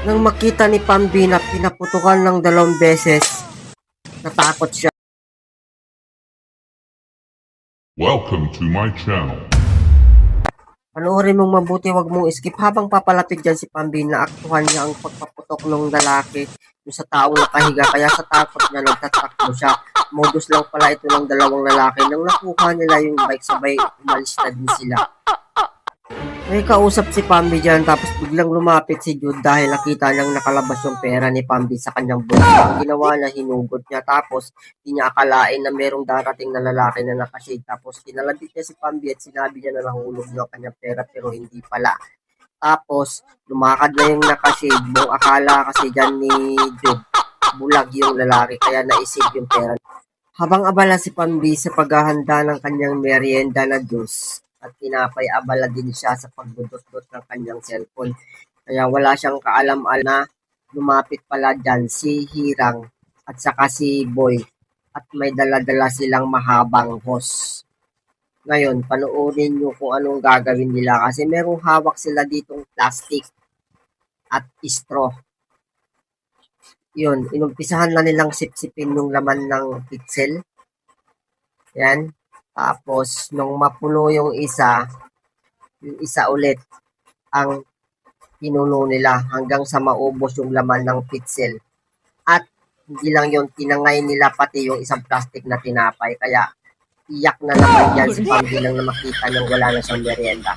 Nang makita ni Pambi na pinaputukan ng 2 beses, natakot siya. Welcome to my channel. Panoorin mong mabuti, wag mong skip habang papalapit dyan si Pambi na aktuhan niya ang pagpaputok ng lalaki yung sa taong nakahiga. Kaya sa takot niya, nagtatakbo siya. Modus lang pala ito ng 2 lalaki. Nang nakuha nila yung bike, sabay umalis na din sila. May kausap si Pambi dyan, tapos biglang lumapit si Jude dahil nakita niyang nakalabas yung pera ni Pambi sa kanyang bulsa. Ang ginawa niya, hinugot niya, tapos di niya akalain na merong darating na lalaki na nakashade. Tapos kinalabit niya si Pambi at sinabi niya na nahulog niya ang kanyang pera, pero hindi pala. Tapos lumakad na yung nakashade, yung akala kasi dyan ni Jude, bulag yung lalaki, kaya naisip yung pera. Habang abala si Pambi sa paghahanda ng kanyang merienda na juice at tinapay, abala din siya sa pagdudot-dot ng kanyang cellphone. Kaya wala siyang kaalam-alam na lumapit pala dyan si Hirang at saka si Boy at may dala-dala silang mahabang hose. Ngayon, panoorin nyo kung anong gagawin nila kasi merong hawak sila ditong plastic at straw. Yun, inumpisahan na nilang sipsipin yung laman ng pixel. Yan. Tapos, nung mapuno yung isa ulit ang pinuno nila hanggang sa maubos yung laman ng pixel. At hindi lang yun, tinangay nila pati yung isang plastic na tinapay. Kaya, iyak na naman yan si Pambi nang na makita nang wala na siyang merienda.